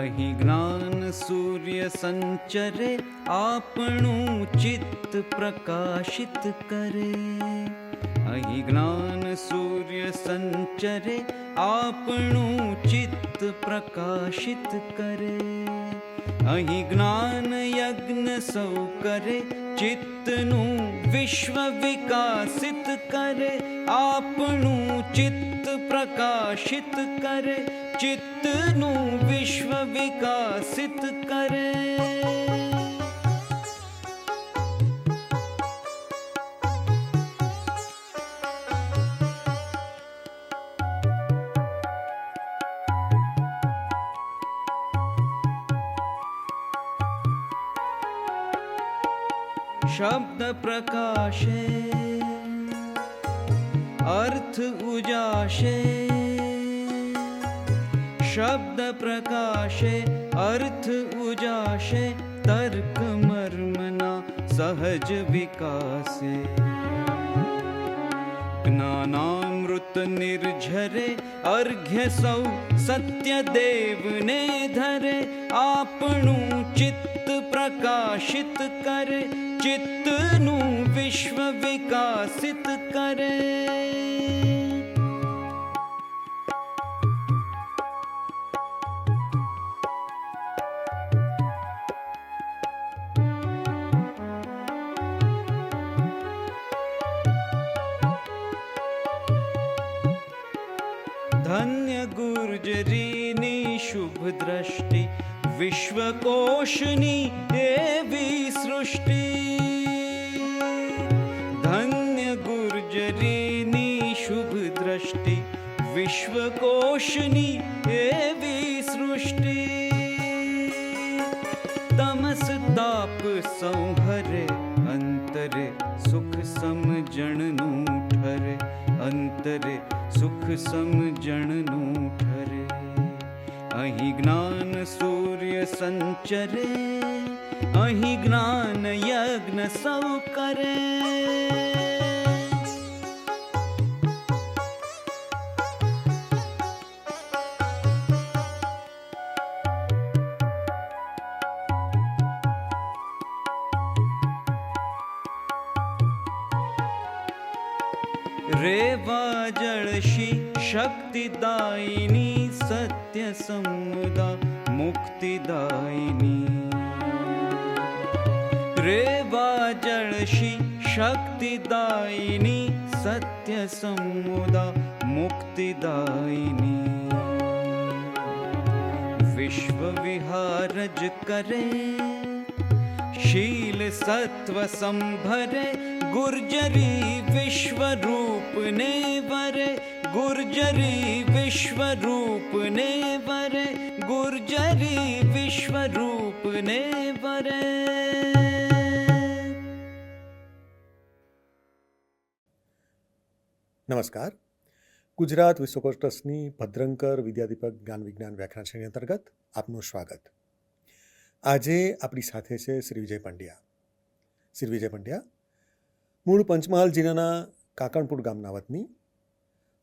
અહીં જ્ઞાન સૂર્ય સંચરે આપણું ચિત્ત પ્રકાશિત કરે. અહીં જ્ઞાન સૂર્ય સંચરે આપણું ચિત્ત પ્રકાશિત કરે. અહીં જ્ઞાન યજ્ઞ સૌ કરે ચિત્તનું વિશ્વ વિકાસિત કરે. આપણું ચિત્ત પ્રકાશિત કરે, ચિત્તનું વિશ્વ વિકાસિત કરે. શબ્દ પ્રકાશે અર્થ ઉજાશે. શબ્દ પ્રકાશે અર્થ ઉજાશે, તર્ક મર્મના સહજ વિકાસે. જ્ઞાનામૃત નિર્ઝરે અર્ઘ્ય સૌ સત્ય દેવને ધરે. આપણું ચિત્ત પ્રકાશિત કરે, ચિત્તનું વિશ્વ વિકાસિત કરે. ધન્ય ગુર્જરીની શુભ દ્રષ્ટિ, વિશ્વકોશની એવી સૃષ્ટિ. ધન્ય ગુર્જરીની શુભ દ્રષ્ટિ, વિશ્વકોશની એવી સૃષ્ટિ. તમસ તાપ સંહરે, અંતરે સુખ સમજણનું ઠરે. અંતરે સુખ સમજણનું ઠરે. અહીં જ્ઞાન સૂર્ય સંચરે, અહીં જ્ઞાન યજ્ઞ સૌ કરે. રેવા જળશી શક્તિદાયિની, સત્ય સમુદા મુક્તિદાયિની. રેવા જળશી શક્તિદાયિની, સત્ય સમુદા મુક્તિદાયિની. વિશ્વ વિહારજ કરે, શીલ સત્વ સંભરે. ગુર્જરી વિશ્વરૂપને વરે, ગુર્જરી વિશ્વરૂપને વરે. ગુર્જરી વિશ્વરૂપને વરે. નમસ્કાર. ગુજરાત વિશ્વકોશ ટ્રસ્ટની ભદ્રંકર વિદ્યાદીપક જ્ઞાન વિજ્ઞાન વ્યાખ્યાન શ્રેણી અંતર્ગત આપનું સ્વાગત. આજે આપણી સાથે છે શ્રી વિજય પંડ્યા. શ્રી વિજય પંડ્યા મૂળ પંચમહાલ જિલ્લાના કાકણપુર ગામના વતની.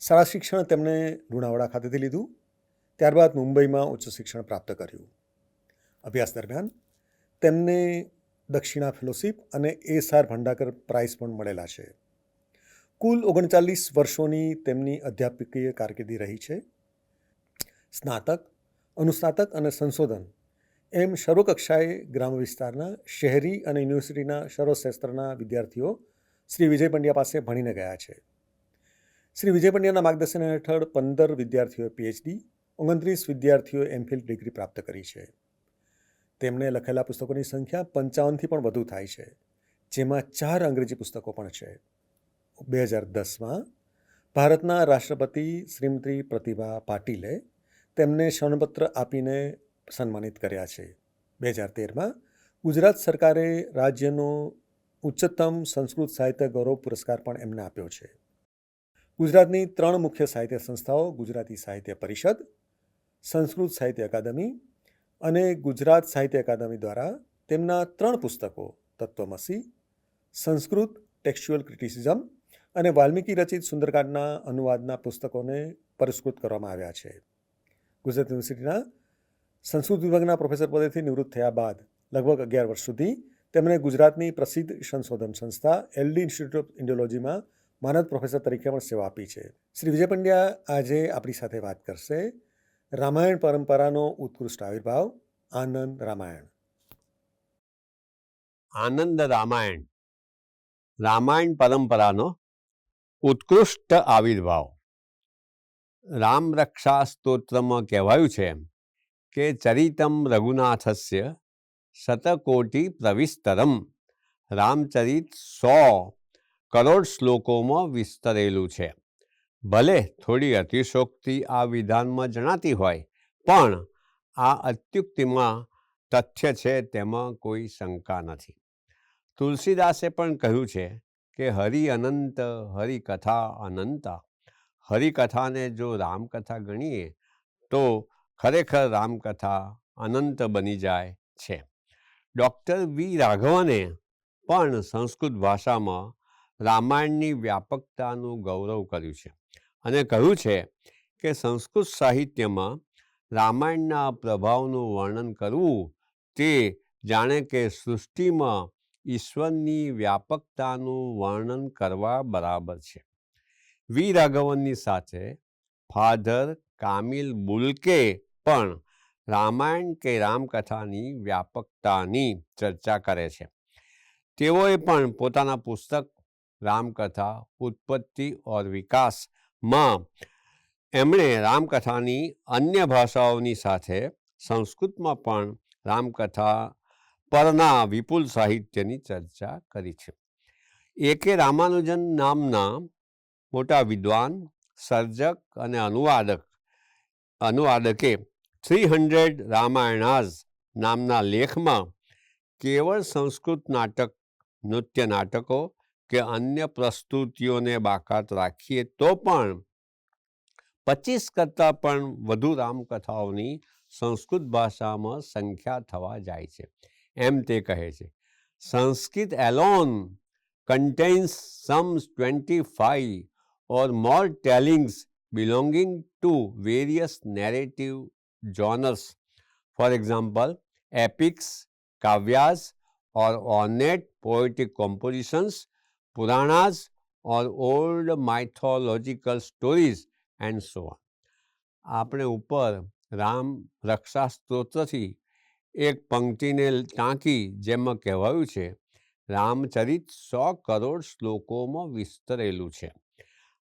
શાળા શિક્ષણ તેમણે લુણાવાડા ખાતેથી લીધું. ત્યારબાદ મુંબઈમાં ઉચ્ચ શિક્ષણ પ્રાપ્ત કર્યું. અભ્યાસ દરમિયાન તેમને દક્ષિણા ફેલોશિપ અને એસ.આર. ભંડાકર પ્રાઇઝ પણ મળેલા છે. કુલ 39 વર્ષોની તેમની અધ્યાપકીય કારકિર્દી રહી છે. સ્નાતક, અનુસ્નાતક અને સંશોધન એમ સર્વકક્ષાએ ગ્રામ્ય વિસ્તારના, શહેરી અને યુનિવર્સિટીના સર્વશ્રેષ્ઠના વિદ્યાર્થીઓ શ્રી વિજય પંડ્યા પાસે ભણીને ગયા છે. શ્રી વિજય પંડ્યાના માર્ગદર્શન હેઠળ 15 વિદ્યાર્થીઓએ પીએચડી, 29 વિદ્યાર્થીઓએ એમફિલ ડિગ્રી પ્રાપ્ત કરી છે. તેમણે લખેલા પુસ્તકોની સંખ્યા 55થી પણ વધુ થાય છે, જેમાં 4 અંગ્રેજી પુસ્તકો પણ છે. 2010માં ભારતના રાષ્ટ્રપતિ શ્રીમતી પ્રતિભા પાટીલે તેમને શરણપત્ર આપીને સન્માનિત કર્યા છે. 2013માં ગુજરાત સરકારે રાજ્યનો ઉચ્ચતમ સંસ્કૃત સાહિત્ય ગૌરવ પુરસ્કાર પણ એમને આપ્યો છે. ગુજરાતની 3 મુખ્ય સાહિત્ય સંસ્થાઓ ગુજરાતી સાહિત્ય પરિષદ, સંસ્કૃત સાહિત્ય અકાદમી અને ગુજરાત સાહિત્ય અકાદમી દ્વારા તેમના 3 પુસ્તકો તત્વમસી, સંસ્કૃત ટેક્સ્ચ્યુઅલ ક્રિટિસિઝમ અને વાલ્મીકી રચિત સુંદરકાંડના અનુવાદના પુસ્તકોને પુરસ્કૃત કરવામાં આવ્યા છે. ગુજરાત યુનિવર્સિટીના સંસ્કૃત વિભાગના પ્રોફેસર પદેથી નિવૃત્ત થયા બાદ લગભગ 11 વર્ષ સુધી તેમણે ગુજરાતની પ્રસિદ્ધ સંશોધન સંસ્થા એલડી ઇન્સ્ટિટ્યૂટ ઓફ ઇન્ડિયોલોજીમાં માનદ પ્રોફેસર તરીકે પણ સેવા આપી છે. શ્રી વિજય પંડ્યા આજે આપણી સાથે વાત કરશે રામાયણ પરંપરાનો ઉત્કૃષ્ટ આવિર્ભાવ, આનંદ રામાયણ. આનંદ રામાયણ, રામાયણ પરંપરાનો ઉત્કૃષ્ટ આવિર્ભાવ. રામ રક્ષા સ્તોત્રમાં કહેવાયું છે કે ચરિતમ રઘુનાથસ્ય શતકોટિ પ્રવિસ્તરમ. રામચરિત 100 કરોડ શ્લોકોમાં વિસ્તરેલું છે. ભલે થોડી અતિશોક્તિ આ વિધાનમાં જણાતી હોય, પણ આ અત્યુક્તિમાં તથ્ય છે, તેમાં કોઈ શંકા નથી. તુલસીદાસે પણ કહ્યું છે કે હરિ અનંત, હરિકથા અનંતા. હરિકથાને જો રામકથા ગણીએ તો ખરેખર રામકથા અનંત બની જાય છે. ડૉક્ટર વી રાઘવને પણ સંસ્કૃત ભાષામાં રામાયણની વ્યાપકતાનું ગૌરવ કર્યું છે અને કહ્યું છે કે સંસ્કૃત સાહિત્યમાં રામાયણના પ્રભાવનું વર્ણન કરવું તે જાણે કે સૃષ્ટિમાં ઈશ્વરની વ્યાપકતાનું વર્ણન કરવા બરાબર છે. વી રાઘવનની સાથે ફાધર કામિલ બુલકે પણ રામાયણ કે રામકથાની વ્યાપકતાની ચર્ચા કરે છે. તેઓએ પણ પોતાના પુસ્તક રામકથા ઉત્પત્તિ ઓર વિકાસમાં એમણે રામકથાની અન્ય ભાષાઓની સાથે સંસ્કૃતમાં પણ રામકથા પરના વિપુલ સાહિત્યની ચર્ચા કરી છે. એ.કે. રામાનુજન નામના મોટા વિદ્વાન, સર્જક અને અનુવાદકે 300 રામાયણાઝ નામના લેખમાં કેવળ સંસ્કૃત નાટક, નૃત્ય નાટકો કે અન્ય પ્રસ્તુતિઓને બાકાત રાખીએ તો પણ 25 કરતાં પણ વધુ રામકથાઓની સંસ્કૃત ભાષામાં સંખ્યા થવા જાય છે. એમ તે કહે છે. Sanskrit alone contains some 25 or more tellings belonging to various narrative genres. For example, epics, kavyas or ornate poetic compositions, puranas or old mythological stories and so on. આપણે ઉપર રામ રક્ષા સ્તોત્રથી એક પંક્તિને ટાંકી જેમાં કહેવાયું છે, રામચરિત 100 કરોડ શ્લોકોમાં વિસ્તરેલું છે.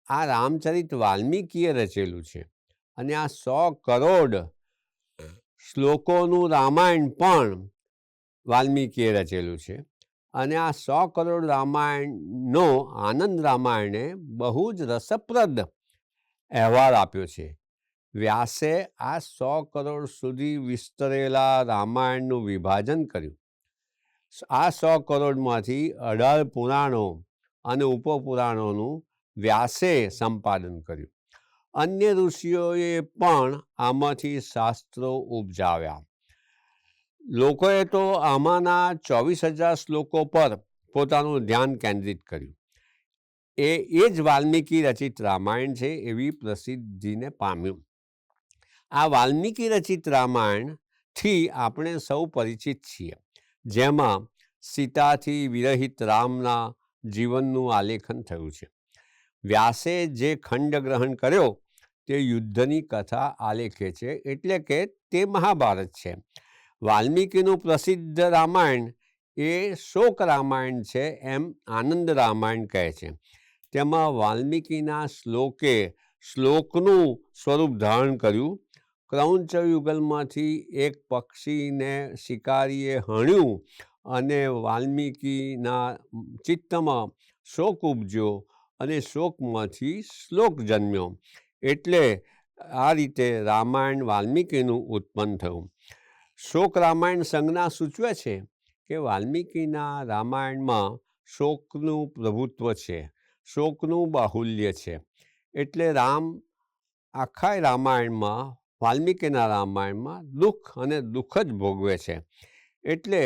આ રામચરિત વાલ્મીકીએ રચેલું છે અને આ 100 કરોડ શ્લોકોનું રામાયણ પણ વાલ્મીકીએ રચેલું છે અને આ 100 કરોડ રામાયણનો આનંદ રામાયણે બહુ જ રસપ્રદ અહેવાલ આપ્યો છે. વ્યાસે આ 100 કરોડ સુધી વિસ્તરેલા રામાયણનું વિભાજન કર્યું. આ 100 કરોડમાંથી 18 પુરાણો અને ઉપપુરાણોનું વ્યાસે સંપાદન કર્યું. અન્ય ઋષિઓએ પણ આમાંથી શાસ્ત્રો ઉપજાવ્યા. લોકોએ તો આમાંના 24,000 શ્લોકો પર પોતાનું ધ્યાન કેન્દ્રિત કર્યું. એ જ વાલ્મીકી રચિત રામાયણ છે એવી પ્રસિદ્ધિને પામ્યું. આ વાલ્મીકી રચિત રામાયણથી આપણે સૌ પરિચિત છીએ, જેમાં સીતાથી વિરહિત રામના જીવનનું આલેખન થયું છે. વ્યાસે જે ખંડ ગ્રહણ કર્યો તે યુદ્ધની કથા આલેખે છે, એટલે કે તે મહાભારત છે. વાલ્મીકીનું પ્રસિદ્ધ રામાયણ એ શોક રામાયણ છે એમ આનંદ રામાયણ કહે છે. તેમાં વાલ્મીકીના શ્લોકનું સ્વરૂપ ધારણ કર્યું. ક્રૌંચ યુગલમાંથી એક પક્ષીને શિકારીએ હણ્યું અને વાલ્મીકીના ચિત્તમાં શોક ઉપજ્યો અને શોકમાંથી શ્લોક જન્મ્યો. એટલે આ રીતે રામાયણ વાલ્મીકીનું ઉત્પન્ન થયું. શોક રામાયણ સંજ્ઞા સૂચવે છે કે વાલ્મીકીના રામાયણમાં શોકનું પ્રભુત્વ છે, શોકનું બાહુલ્ય છે. એટલે આખા રામાયણમાં, વાલ્મીકીના રામાયણમાં દુઃખ અને દુઃખ જ ભોગવે છે. એટલે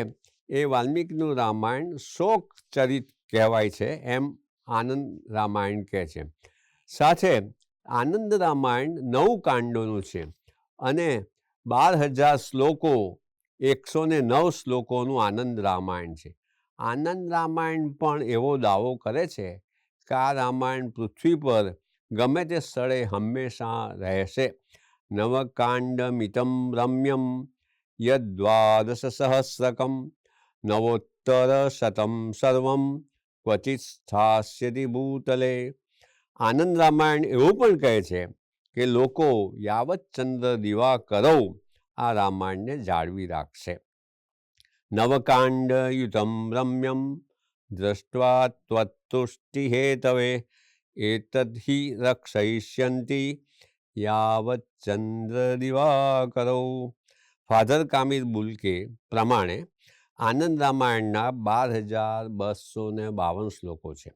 એ વાલ્મીકીનું રામાયણ શોક ચરિત કહેવાય છે એમ આનંદ રામાયણ કહે છે. સાથે આનંદ રામાયણ 9 કાંડોનું છે અને 12,000 શ્લોકો, 109 શ્લોકોનું આનંદ રામાયણ છે. આનંદ રામાયણ પણ એવો દાવો કરે છે કે આ રામાયણ પૃથ્વી પર ગમે તે સ્થળે હંમેશા રહેશે. નવકાંડમિતમ રમ્યમ યદ્વાદશ સહસ્રકમ નવોત્તરશતમ સર્વમ ક્વચિત સ્થાસ્યતિ ભૂતલે. આનંદ રામાયણ એવું પણ કહે છે કે લોકો યાવત ચંદ્ર દિવા કરો આ રામાયણને જાળવી રાખશે. નવકાંડયુતમ રમ્યમ દ્રષ્ટ્વા ત્વત્તુષ્ટિ હેતવે એતદ્ હિ રક્ષયિષ્યન્તિ યાવત ચંદ્ર દિવાકરો. ફાધર કામિલ બુલકે પ્રમાણે આનંદ રામાયણના 12,252 શ્લોકો છે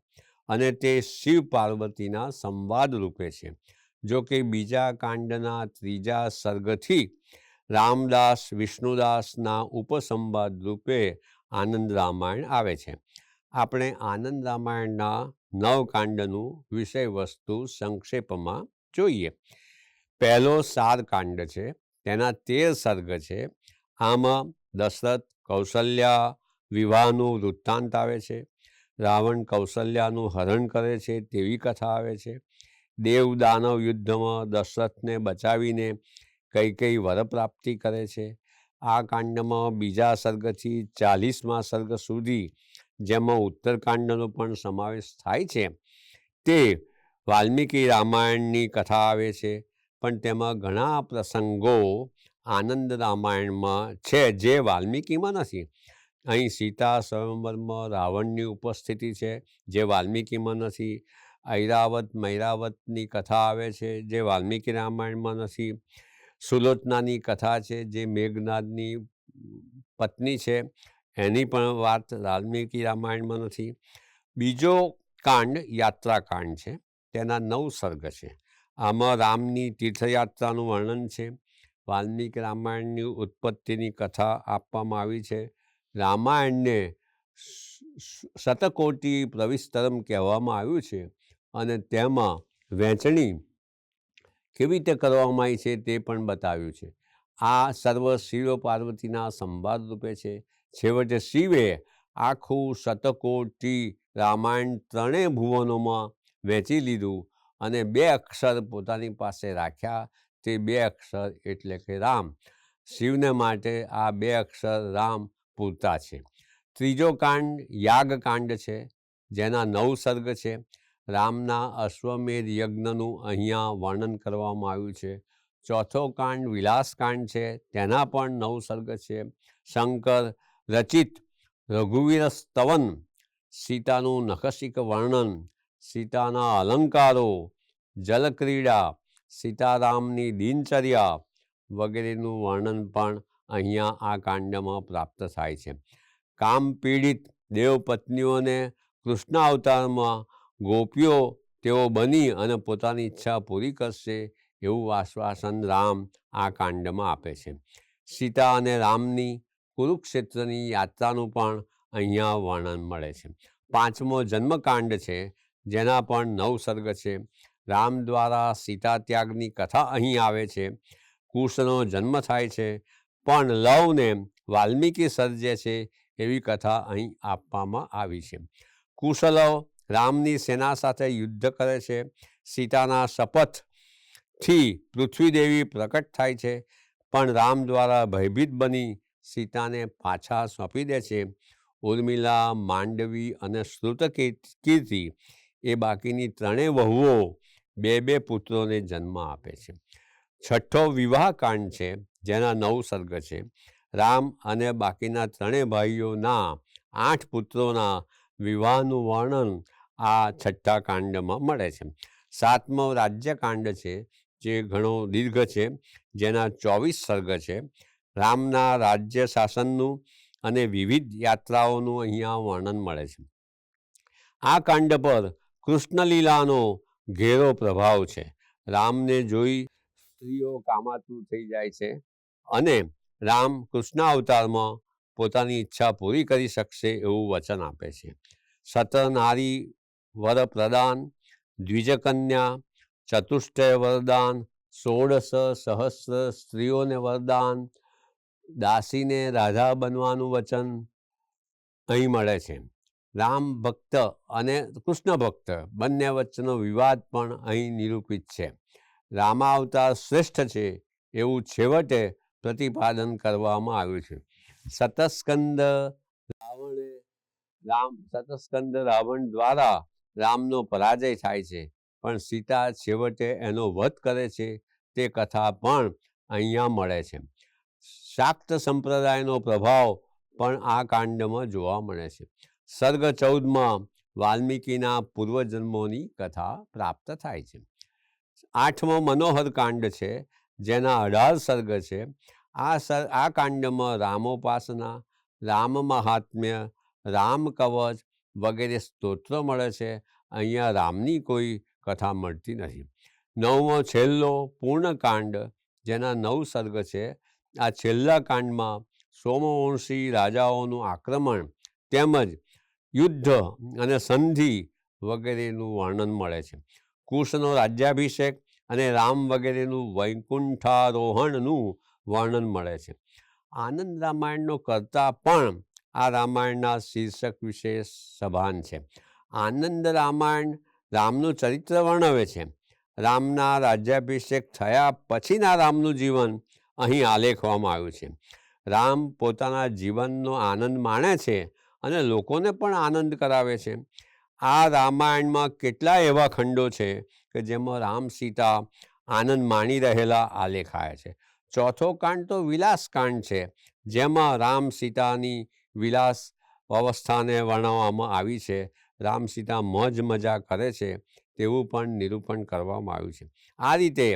અને તે શિવ પાર્વતીના સંવાદ રૂપે છે. જો કે બીજા કાંડના 3જા સર્ગથી રામદાસ વિષ્ણુદાસના ઉપસંવાદ રૂપે આનંદ રામાયણ આવે છે. આપણે આનંદ રામાયણના 9 કાંડનું વિષય વસ્તુ સંક્ષેપમાં જોઈએ. પહેલો સારકાંડ છે, તેના 13 સર્ગ છે. આમાં દશરથ કૌશલ્યા વિવાહનું વૃત્તાંત આવે છે. રાવણ કૌશલ્યાનું હરણ કરે છે તેવી કથા આવે છે. દેવ દાનવ યુદ્ધમાં દશરથને બચાવીને કૈકેયી વરપ્રાપ્તિ કરે છે. આ કાંડમાં બીજા સર્ગથી 40મા સર્ગ સુધી, જેમાં ઉત્તરકાંડનો પણ સમાવેશ થાય છે, તે વાલ્મીકી રામાયણની કથા આવે છે. પણ તેમાં ઘણા પ્રસંગો આનંદ રામાયણમાં છે જે વાલ્મીકીમાં નથી. અહીં સીતા સ્વયંવરમાં રાવણની ઉપસ્થિતિ છે જે વાલ્મીકીમાં નથી. ઐરાવત મૈરાવતની કથા આવે છે જે વાલ્મીકી રામાયણમાં નથી. સુલોચનાની કથા છે જે મેઘનાદની પત્ની છે, એની પણ વાત વાલ્મીકી રામાયણમાં નથી. બીજો કાંડ યાત્રાકાંડ છે, તેના 9 સર્ગ છે. આમાં રામની તીર્થયાત્રાનું વર્ણન છે. વાલ્મીકી રામાયણની ઉત્પત્તિની કથા આપવામાં આવી છે. રામાયણને શતકોટિ પ્રવિસ્તરમ કહેવામાં આવ્યું છે અને તેમાં વહેંચણી કેવી રીતે કરવામાં આવી છે તે પણ બતાવ્યું છે. આ સર્વ શિવ પાર્વતીના સંવાદ રૂપે છે. છેવટે શિવે આખું શતકોટિ રામાયણ 3 ભુવનોમાં વહેંચી લીધું અને 2 અક્ષર પોતાની પાસે રાખ્યા. તે 2 અક્ષર એટલે કે રામ. શિવને માટે આ 2 અક્ષર રામ પૂરતા છે. ત્રીજો કાંડ યાગકાંડ છે, જેના 9 સર્ગ છે. રામના અશ્વમેધ યજ્ઞનું અહીંયા વર્ણન કરવામાં આવ્યું છે. ચોથો કાંડ વિલાસકાંડ છે, તેના પણ 9 સર્ગ છે. શંકર રચિત રઘુવીર સ્તવન, સીતાનું નખશિક વર્ણન, સીતાના અલંકારો, જલક્રીડા, સીતારામની દિનચર્યા વગેરેનું વર્ણન પણ અહીંયા આ કાંડમાં પ્રાપ્ત થાય છે. કામ પીડિત દેવપત્નીઓને કૃષ્ણ અવતારમાં ગોપીઓ તેઓ બની અને પોતાની ઈચ્છા પૂરી કરશે એવું આશ્વાસન રામ આ કાંડમાં આપે છે. સીતા અને રામની કુરુક્ષેત્રની યાત્રાનું પણ અહીંયા વર્ણન મળે છે. 5મો જન્મકાંડ છે, જેના પણ 9 સર્ગ છે. રામ દ્વારા સીતા ત્યાગની કથા અહીં આવે છે. કુશનો જન્મ થાય છે, પણ લવને વાલ્મીકી સર્જે છે એવી કથા અહીં આપવામાં આવી છે. કુશલવ રામની સેના સાથે યુદ્ધ કરે છે. સીતાના શપથથી પૃથ્વીદેવી પ્રકટ થાય છે, પણ રામ દ્વારા ભયભીત બની સીતાને પાછા સોંપી દે છે. ઉર્મિલા, માંડવી અને શ્રુતકીર્તિ એ બાકીની 3 વહુઓ 2 પુત્રોને જન્મ આપે છે. 6ઠ્ઠો વિવાહકાંડ છે, જેના 9 સર્ગ છે. રામ અને બાકીના 3 ભાઈઓના 8 પુત્રોના વિવાહનું વર્ણન આ 6ઠ્ઠા કાંડમાં મળે છે. 7મો રાજ્યકાંડ છે, જે ઘણો દીર્ઘ છે, જેના 24 સર્ગ છે. રામના રાજ્ય શાસનનું અને વિવિધ યાત્રાઓનું અહીંયા વર્ણન મળે છે. આ કાંડ પર કૃષ્ણલીલાનો ઘેરો પ્રભાવ છે. રામને જોઈ સ્ત્રીઓ કામાતુર થઈ જાય છે અને રામ કૃષ્ણ અવતારમાં પોતાની ઈચ્છા પૂરી કરી શકશે એવું વચન આપે છે. સતનારી વર પ્રદાન, દ્વિજકન્યા, ચતુષ્ટય વરદાન, 16 સહસ્ર સ્ત્રીઓને વરદાન, દાસીને રાધા બનવાનું વચન અહીં મળે છે. રામ ભક્ત અને કૃષ્ણ ભક્ત બંને વચ્ચેનો વિવાદ પણ અહીં નિરૂપિત છે. રામાવતાર શ્રેષ્ઠ છે એવું છેવટે પ્રતિપાદન કરવામાં આવ્યું છે. શતસ્કંદ રાવણ દ્વારા રામનો પરાજય થાય છે, પણ સીતા છેવટે એનો વધ કરે છે તે કથા પણ અહીંયા મળે છે. શાક્ત સંપ્રદાયનો પ્રભાવ પણ આ કાંડમાં જોવા મળે છે. સર્ગ 14માં વાલ્મીકીના પૂર્વજન્મોની કથા પ્રાપ્ત થાય છે. 8મો મનોહર કાંડ છે, જેના 18 સર્ગ છે. આ કાંડમાં રામોપાસના, રામ મહાત્મ્ય, રામ કવચ વગેરે સ્તોત્રો મળે છે. અહીંયા રામની કોઈ કથા મળતી નથી. 9મો છેલ્લો પૂર્ણકાંડ, જેના 9 સર્ગ છે. આ છેલ્લા કાંડમાં સોમવંશી રાજાઓનું આક્રમણ તેમજ યુદ્ધ અને સંધિ વગેરેનું વર્ણન મળે છે. કૃષ્ણનો રાજ્યાભિષેક અને રામ વગેરેનું વૈકુંઠારોહણનું વર્ણન મળે છે. આનંદ રામાયણનો કર્તા પણ આ રામાયણના શીર્ષક વિશે સભાન છે. આનંદ રામાયણ રામનું ચરિત્ર વર્ણવે છે. રામના રાજ્યાભિષેક થયા પછીના રામનું જીવન અહીં આલેખવામાં આવ્યું છે. રામ પોતાના જીવનનો આનંદ માણે છે અને લોકોને પણ આનંદ કરાવે છે. આ રામાયણમાં કેટલાય એવા ખંડો છે કે જેમાં રામ સીતા આનંદ માણી રહેલા આલેખાય છે. ચોથો કાંડ તો વિલાસ કાંડ છે, જેમાં રામ સીતાની વિલાસ અવસ્થાને વર્ણવવામાં આવી છે. રામ સીતા મોજ મજા કરે છે તેવું પણ નિરૂપણ કરવામાં આવ્યું છે. આ રીતે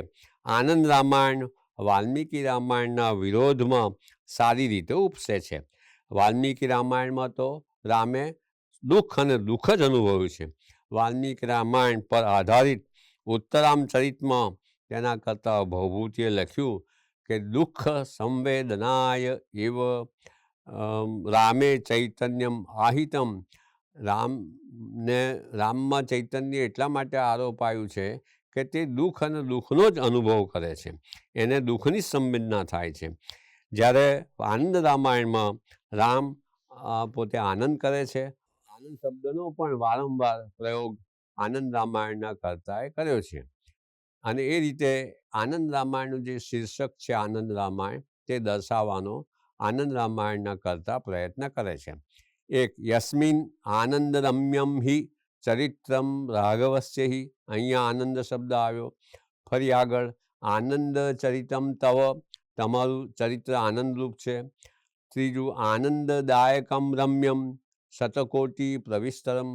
આનંદ રામાયણ વાલ્મીકી રામાયણના વિરોધમાં સારી રીતે ઉપસે છે. વાલ્મીકી રામાયણમાં તો રામે દુઃખ અને દુઃખ જ અનુભવ્યું છે. વાલ્મીકી રામાયણ પર આધારિત ઉત્તરામચરિતમાં તેના કરતાં ભવભૂતિએ લખ્યું કે દુઃખ સંવેદનાય એવ રામે ચૈતન્યમ આહિતમ. રામમાં ચૈતન્ય એટલા માટે આરોપાયું છે કે તે દુઃખ અને દુઃખનો જ અનુભવ કરે છે, એને દુઃખની સંવેદના થાય છે. જ્યારે આનંદ રામાયણમાં રામ પોતે આનંદ કરે છે. આનંદ શબ્દનો પણ વારંવાર પ્રયોગ આનંદ રામાયણના કર્તાએ કર્યો છે. અને એ રીતે આનંદ રામાયણનું જે શીર્ષક છે આનંદ રામાયણ, તે દર્શાવવાનો આનંદ રામાયણના કર્તા પ્રયત્ન કરે છે. એક યસ્મિન આનંદ રમ્યમ હિ ચરિત્રમ રાઘવસ્ય હિ, અહીંયા આનંદ શબ્દ આવ્યો. ફરી આગળ આનંદ ચરિતમ તવ, તમારું ચરિત્ર આનંદરૂપ છે. ત્રીજું આનંદદાયકમ રમ્યમ શતકોટી પ્રવિસ્તરમ,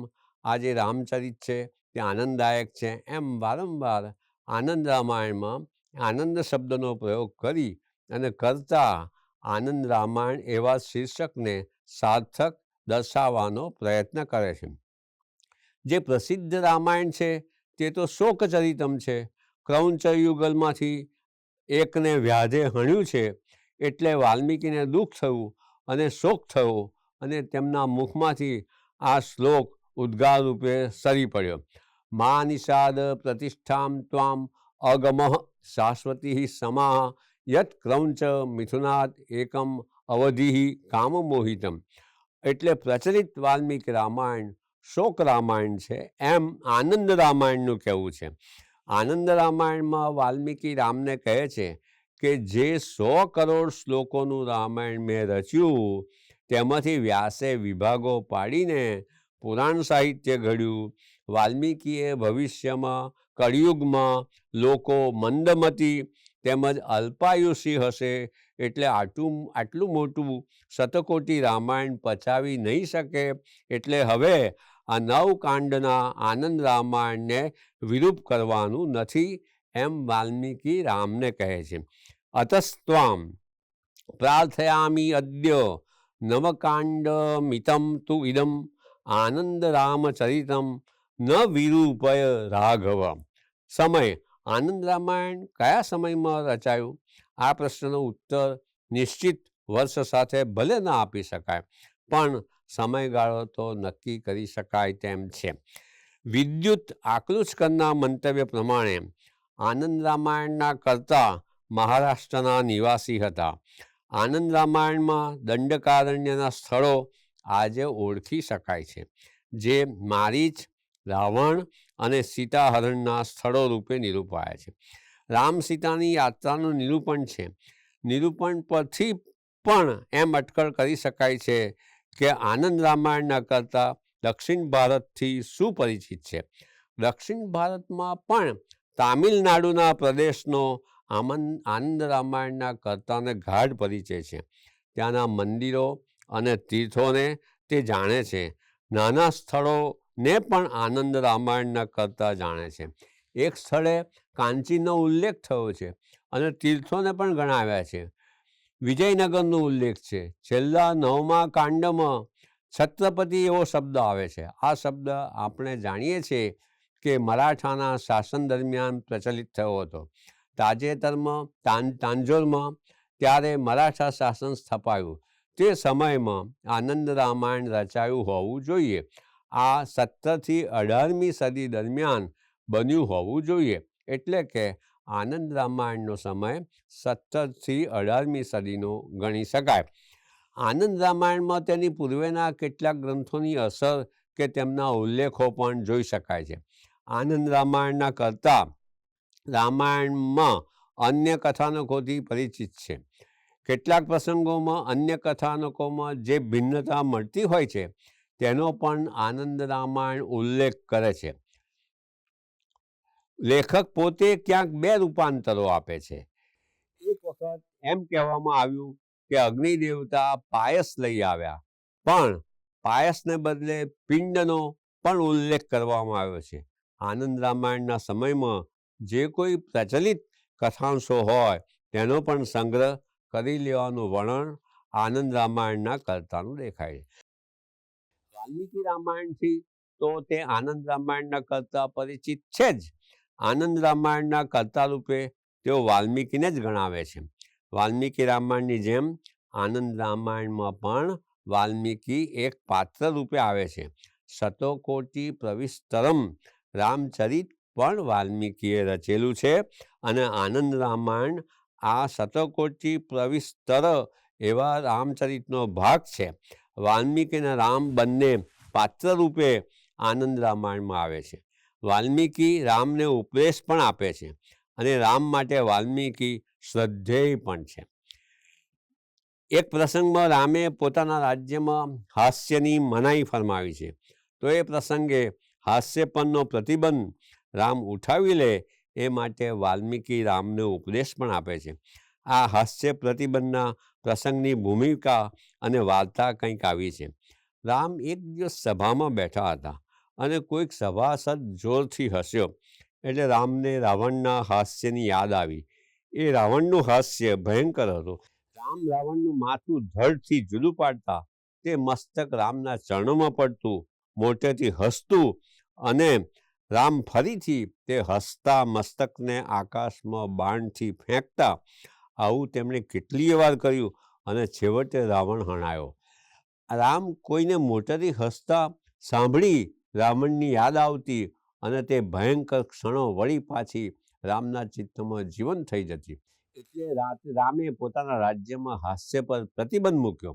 આ જે રામચરિત છે તે આનંદદાયક છે. એમ વારંવાર આનંદ રામાયણમાં આનંદ શબ્દનો પ્રયોગ કરી અને કરતા આનંદ રામાયણ એવા શીર્ષકને સાર્થક દર્શાવવાનો પ્રયત્ન કરે છે. જે પ્રસિદ્ધ રામાયણ છે તે તો શોકચરિતમ છે. ક્રૌંચ યુગલમાંથી એકને વ્યાધે હણ્યું છે એટલે વાલ્મીકીને દુઃખ થયું અને શોક થયો અને તેમના મુખમાંથી આ શ્લોક ઉદ્ગાર રૂપે સરી પડ્યો. મા નિષાદ પ્રતિષ્ઠામ ત્વામ અગમઃ શાશ્વતી સમા યત ક્રૌંચ મિથુનાદ એકમ અવધિ કામમોહિતમ. એટલે પ્રચલિત વાલ્મીકી રામાયણ શોક રામાયણ છે, એમ આનંદ રામાયણનું કહેવું છે. આનંદ રામાયણમાં વાલ્મીકી રામને કહે છે કે જે 100 કરોડ શ્લોકોનું રામાયણ મેં રચ્યું તેમાંથી વ્યાસે વિભાગો પાડીને પુરાણ સાહિત્ય ઘડ્યું. વાલ્મીકીએ ભવિષ્યમાં કળિયુગમાં લોકો મંદમતી તેમજ અલ્પાયુષી હશે એટલે આટલું મોટું શતકોટી રામાયણ પચાવી નહીં શકે, એટલે હવે આ 9 કાંડના આનંદ રામાયણને વિરૂપ કરવાનું નથી, એમ વાલ્મીકી રામને કહે છે. અતસ્ત્વામ પ્રાર્થયામિ અદ્ય નવકાંડમિતમ તુ ઇદમ આનંદ રામચરિતમ ન વિરૂપય રાઘવ. સમય આનંદ રામાયણ કયા સમયમાં રચાયું? આ પ્રશ્નનો ઉત્તર નિશ્ચિત વર્ષ સાથે ભલે ન આપી શકાય, પણ સમયગાળો તો નક્કી કરી શકાય તેમ છે. વિદ્યુત આકલુચકરના મંતવ્ય પ્રમાણે આનંદ રામાયણના કર્તા મહારાષ્ટ્રના નિવાસી હતા. આનંદ રામાયણમાં દંડકારણ્યના સ્થળો આજે ઓળખી શકાય છે, જે મારીચ, રાવણ અને સીતાહરણના સ્થળો રૂપે નિરૂપાયા છે. રામ સીતાની યાત્રાનું નિરૂપણ છે. નિરૂપણ પરથી પણ એમ અટકળ કરી શકાય છે કે આનંદ રામાયણના કરતા દક્ષિણ ભારતથી સુપરિચિત છે. દક્ષિણ ભારતમાં પણ તામિલનાડુના પ્રદેશનો આનંદ રામાયણના કર્તાને ગાઢ પરિચય છે. ત્યાંના મંદિરો અને તીર્થોને તે જાણે છે. નાના સ્થળોને પણ આનંદ રામાયણના કર્તા જાણે છે. એક સ્થળે કાંચીનો ઉલ્લેખ થયો છે અને તીર્થોને પણ ગણાવ્યા છે. વિજયનગરનો ઉલ્લેખ છે. છેલ્લા 9મા કાંડમાં છત્રપતિ એવો શબ્દ આવે છે. આ શબ્દ આપણે જાણીએ છીએ કે મરાઠાના શાસન દરમિયાન પ્રચલિત થયો હતો. તાજેતરમાં તાંજોરમાં ત્યારે મરાઠા શાસન સ્થપાયું તે સમયમાં આનંદ રામાયણ રચાયું હોવું જોઈએ. આ 17 થી 18મી સદી દરમિયાન બન્યું હોવું જોઈએ. એટલે કે આનંદ રામાયણનો સમય 17 થી 18મી સદીનો ગણી શકાય. આનંદ રામાયણમાં તેની પૂર્વેના કેટલાક ગ્રંથોની અસર કે તેમના ઉલ્લેખો પણ જોઈ શકાય છે. આનંદ રામાયણના કર્તા રામાયણમાં અન્ય કથાનકોથી પરિચિત છે. કેટલાક પ્રસંગોમાં અન્ય કથાનકોમાં જે ભિન્નતા મળતી હોય છે તેનો પણ આનંદ રામાયણ ઉલ્લેખ કરે છે. લેખક પોતે ક્યાંક 2 રૂપાંતરો આપે છે. એક વખત એમ કહેવામાં આવ્યું કે અગ્નિ દેવતા પાયસ લઈ આવ્યા, પણ પાયસને બદલે પિંડનો પણ ઉલ્લેખ કરવામાં આવ્યો છે. આનંદ રામાયણના સમયમાં જે કોઈ પ્રચલિત કથાંશો હોય તેનો પણ સંગ્રહ કરી લેવાનું વર્ણન આનંદ રામાયણના કર્તાનું દેખાય છે. વાલ્મીકી રામાયણથી તો તે આનંદ રામાયણના કર્તા પરિચિત છે જ. આનંદ રામાયણના કર્તા રૂપે તેઓ વાલ્મીકીને જ ગણાવે છે. વાલ્મીકી રામાયણની જેમ આનંદ રામાયણમાં પણ વાલ્મીકી એક પાત્ર રૂપે આવે છે. શતકોટિ પ્રવિસ્તરમ રામચરિત પણ વાલ્મીકીએ રચેલું છે અને આનંદ રામાયણ આ શતકોટિ પ્રવિસ્તર એવા રામચરિતનો ભાગ છે. વાલ્મીકી અને રામ બંને પાત્ર રૂપે આનંદ રામાયણમાં આવે છે. વાલ્મીકી રામને ઉપદેશ પણ આપે છે અને રામ માટે વાલ્મીકી શ્રદ્ધેય પણ છે. એક પ્રસંગમાં રામે પોતાના રાજ્યમાં હાસ્યની મનાઈ ફરમાવી છે, તો એ પ્રસંગે હાસ્ય પરનો પ્રતિબંધ રામ ઉઠાવી લે એ માટે વાલ્મીકી રામને ઉપદેશ પણ આપે છે. આ હાસ્ય પ્રતિબંધના પ્રસંગની ભૂમિકા અને વાર્તા કંઈક આવી છે. રામ એક દિવસ સભામાં બેઠા હતા અને કોઈક સભાસદ જોરથી હસ્યો એટલે રામને રાવણના હાસ્યની યાદ આવી. એ રાવણનું હાસ્ય ભયંકર હતું. રામ રાવણનું માથું ધડથી જુદું પાડતા તે મસ્તક રામના ચરણોમાં પડતું, મોટેથી હસતું અને રામ ફરીથી તે હસતા મસ્તકને આકાશમાં બાણથી ફેંકતા. આવું તેમણે કેટલીય વાર કર્યું અને છેવટે રાવણ હણાયો. રામ કોઈને મોટેથી હસતા સાંભળી રાવણની યાદ આવતી અને તે ભયંકર ક્ષણો વળી પાછી રામના ચિત્તમાં જીવન થઈ જતી. એટલે રામે પોતાના રાજ્યમાં હાસ્ય પર પ્રતિબંધ મૂક્યો.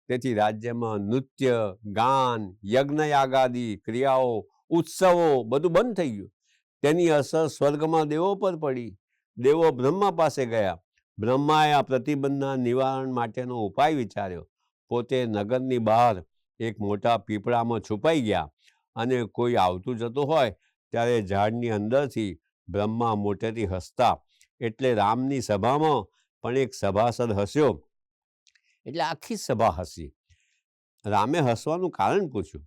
તેથી રાજ્યમાં નૃત્ય, ગાન, યજ્ઞયાગાદી ક્રિયાઓ, ઉત્સવો બધું બંધ થઈ ગયું. તેની અસર સ્વર્ગમાં દેવો પર પડી. દેવો બ્રહ્મા પાસે ગયા. બ્રહ્માએ આ પ્રતિબંધના નિવારણ માટેનો ઉપાય વિચાર્યો. પોતે નગરની બહાર એક મોટા પીપળામાં છુપાઈ ગયા અને કોઈ આવતું જતું હોય ત્યારે ઝાડની અંદરથી બ્રહ્મા મોટેથી હસતા. એટલે રામની સભામાં પણ એક સભાસદ હસ્યો એટલે આખી સભા હસી. રામે હસવાનું કારણ પૂછ્યું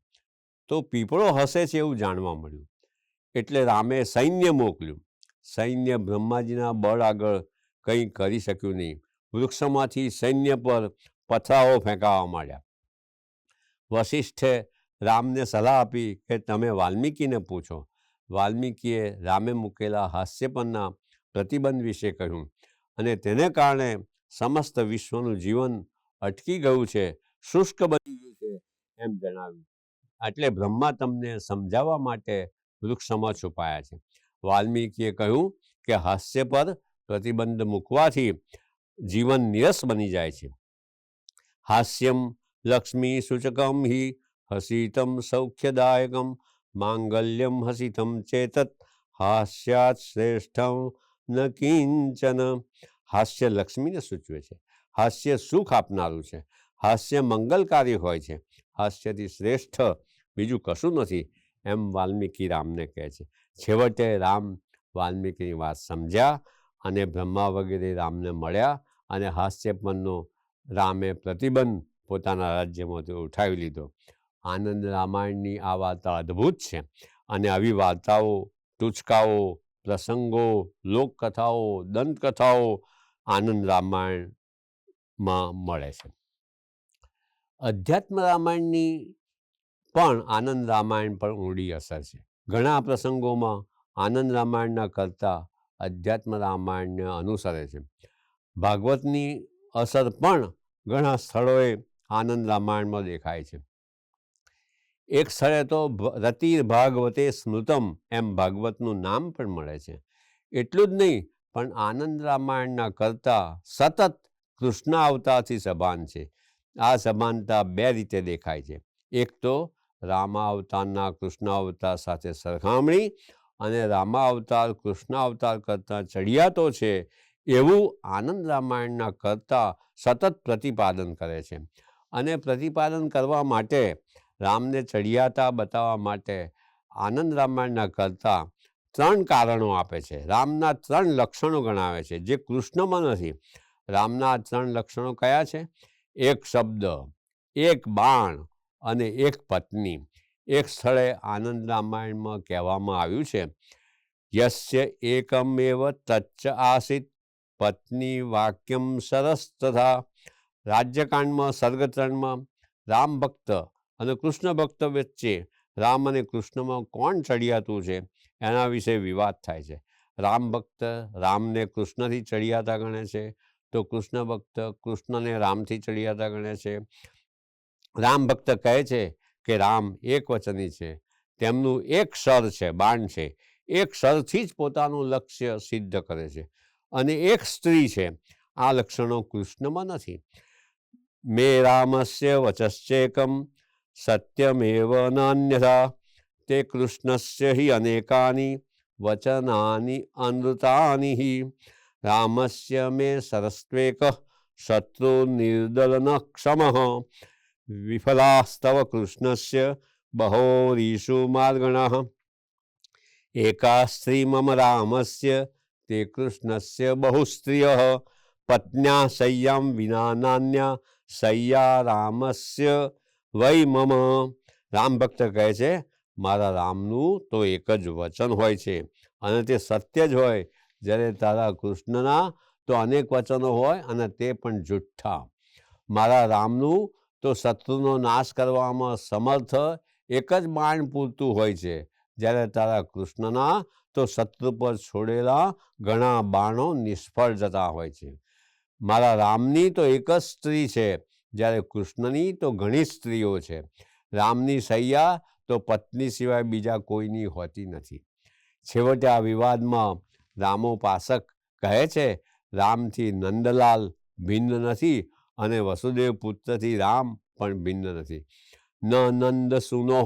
તો પીપળો હસે છે એવું જાણવા મળ્યું. એટલે રામે સૈન્ય મોકલ્યું. સૈન્ય બ્રહ્માજીના બળ આગળ કંઈ કરી શક્યું નહીં. વૃક્ષોમાંથી સૈન્ય પર પથરાઓ ફેંકાવા માંડ્યા. વશિષ્ઠે રામને સલાહ આપી કે તમે વાલ્મીકીને પૂછો. વાલ્મીકીએ રામે મૂકેલા હાસ્ય પરના પ્રતિબંધ વિશે કહ્યું અને તેને કારણે સમસ્ત વિશ્વનું જીવન અટકી ગયું છે, શુષ્ક બની ગયું છે એમ જણાવ્યું. એટલે બ્રહ્મા તમને સમજાવવા માટે વૃક્ષમાં છુપાયા છે. વાલ્મીકીએ કહ્યું કે હાસ્ય પર પ્રતિબંધ મૂકવાથી જીવન નિરસ બની જાય છે. હાસ્યમ લક્ષ્મી સૂચકમ હિ હસિતમ સૌખ્યદાયકમ માંગલ્યમ હસિતમ ચેતત હાસ્યાત શ્રેષ્ઠમ ન કિંચન. હાસ્ય લક્ષ્મીને સૂચવે છે. હાસ્ય સુખ આપનારું છે. હાસ્ય મંગલકારી હોય છે. હાસ્યથી શ્રેષ્ઠ બીજું કશું નથી, એમ વાલ્મીકી રામને કહે છે. છેવટે રામ વાલ્મીકીની વાત સમજ્યા અને બ્રહ્મા વગેરે રામને મળ્યા અને હાસ્ય પરનો રામે પ્રતિબંધ પોતાના રાજ્યમાંથી ઉઠાવી લીધો. આનંદ રામાયણની આ વાર્તા અદ્ભુત છે અને આવી વાર્તાઓ, ટૂચકાઓ, પ્રસંગો, લોકકથાઓ, દંતકથાઓ આનંદ રામાયણમાં મળે છે. અધ્યાત્મ રામાયણની પણ આનંદ રામાયણ પર ઊંડી અસર છે. ઘણા પ્રસંગોમાં આનંદ રામાયણના કરતાં અધ્યાત્મ રામાયણને અનુસરે છે. ભાગવતની અસર પણ ઘણા સ્થળોએ આનંદ રામાયણમાં દેખાય છે. એક સ્થળે તો રતિર ભાગવતે સ્મૃતમ એમ ભાગવતનું નામ પણ મળે છે. એટલું જ નહીં, પણ આનંદ રામાયણના કરતાં સતત કૃષ્ણ અવતારથી સભાન છે. આ સમાનતા બે રીતે દેખાય છે. એક તો રામાવતારના કૃષ્ણ અવતાર સાથે સરખામણી અને રામાવતાર કૃષ્ણ અવતાર કરતાં ચડિયાતો છે એવું આનંદ રામાયણના કરતાં સતત પ્રતિપાદન કરે છે. અને પ્રતિપાદન કરવા માટે, રામને ચડિયાતા બતાવવા માટે આનંદ રામાયણના કરતાં 3 કારણો આપે છે. રામના 3 લક્ષણો ગણાવે છે જે કૃષ્ણમાં નથી. રામના 3 લક્ષણો કયા છે? એક શબ્દ, એક બાણ અને એક પત્ની. એક સ્થળે આનંદ રામાયણમાં કહેવામાં આવ્યું છે, યસ્ય એકમેવ તચ્ચ આસિત પત્ની વાક્યમ સરસ તથા. રાજ્યકાંડમાં સર્ગ 3માં રામ ભક્ત અને કૃષ્ણ ભક્ત વચ્ચે રામ અને કૃષ્ણમાં કોણ ચડિયાતું છે એના વિશે વિવાદ થાય છે. રામ ભક્ત રામને કૃષ્ણથી ચડિયાતા ગણે છે, તો કૃષ્ણ ભક્ત કૃષ્ણને રામથી ચડિયાતા ગણે છે. રામ ભક્ત કહે છે કે રામ એક વચની છે, તેમનું એક સર છે, બાણ છે, એક સરથી જ પોતાનું લક્ષ્ય સિદ્ધ કરે છે. અને એક સ્ત્રી છે. આ લક્ષણો કૃષ્ણમાં નથી. મે રામસ્ય વચશ્ચેકમ સત્યમેવ નાન્યથા તે કૃષ્ણસ્ય હિ અનેકાની વચનાની અનૃતાની હિ રામસ્ય મે સરસ્ત્વેક શત્રુ નિર્દલન ક્ષમઃ વિફલાસ્તવ કૃષ્ણસ્ય બહોરીષુ માર્ગણઃ એકા સ્ત્રી મમ રામસ્ય તે કૃષ્ણસ્ય બહુસ્ત્રિયઃ પત્ન્યા શય્યામ વિના નાન્યા શય્યા રામસ્ય વૈ મમ. રામ ભક્ત કહે છે, મારા રામનું તો એક જ વચન હોય છે અને તે સત્ય જ હોય, જ્યારે તારા કૃષ્ણના તો અનેક વચનો હોય અને તે પણ જુઠ્ઠા. મારા રામનું તો શત્રુનો નાશ કરવામાં સમર્થ એક જ બાણ પૂરતું હોય છે, જ્યારે તારા કૃષ્ણના તો શત્રુ પર છોડેલા ઘણા બાણો નિષ્ફળ જતા હોય છે. મારા રામની તો એક જ સ્ત્રી છે, જ્યારે કૃષ્ણની તો ઘણી સ્ત્રીઓ છે. રામની સૈયા તો પત્ની સિવાય બીજા કોઈની હોતી નથી. છેવટે આ વિવાદમાં રામોપાસક કહે છે, રામથી નંદલાલ ભિન્ન નથી અને વસુદેવ પુત્રથી રામ પણ ભિન્ન નથી. ન નંદ સુનો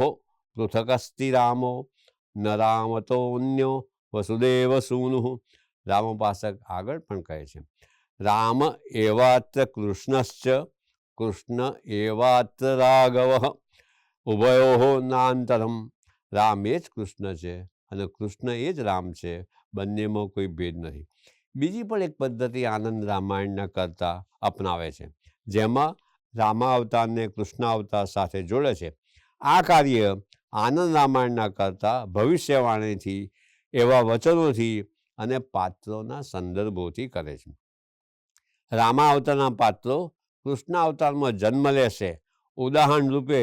પૃથકસ્તિ રામો ન રામતો અન્યો વસુદેવ સૂનુ. રામોપાસક આગળ પણ કહે છે, રામ એવાત્ર કૃષ્ણશ્ચ કૃષ્ણ એવાત્ર રાઘવ ઉભયો નાંતરમ. રામ એ જ કૃષ્ણ છે અને કૃષ્ણ એ જ રામ છે, બંનેમાં કોઈ ભેદ નથી. બીજી પણ એક પદ્ધતિ આનંદ રામાયણના કરતા અપનાવે છે, જેમાં રામાવતારને કૃષ્ણાવતાર સાથે જોડે છે. આ કાર્ય આનંદ રામાયણના કરતા ભવિષ્યવાણીથી, એવા વચનોથી અને પાત્રોના સંદર્ભોથી કરે છે. રામાવતારના પાત્રો કૃષ્ણ અવતારમાં જન્મ લેશે. ઉદાહરણ રૂપે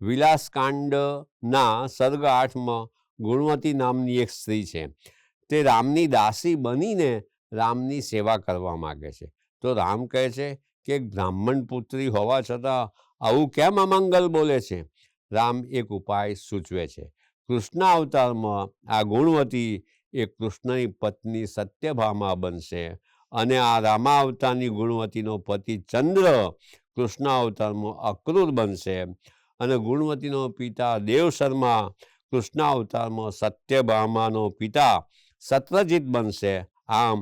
વિલાસકાંડના સર્ગ 8માં ગુણવતી નામની એક સ્ત્રી છે. તે રામની દાસી બનીને રામની સેવા કરવા માગે છે. તો રામ કહે છે કે બ્રાહ્મણ પુત્રી હોવા છતાં આવું કેમ અમંગલ બોલે છે? રામ એક ઉપાય સૂચવે છે. કૃષ્ણ અવતારમાં આ ગુણવતી એ કૃષ્ણની પત્ની સત્યભામા બનશે અને આ રામાવતારની ગુણવતીનો પતિ ચંદ્ર કૃષ્ણ અવતારમાં અક્રૂર બનશે અને ગુણવતીનો પિતા દેવ શર્મા કૃષ્ણ અવતારમાં સત્યભામાનો પિતા સત્રજીત બનશે. આમ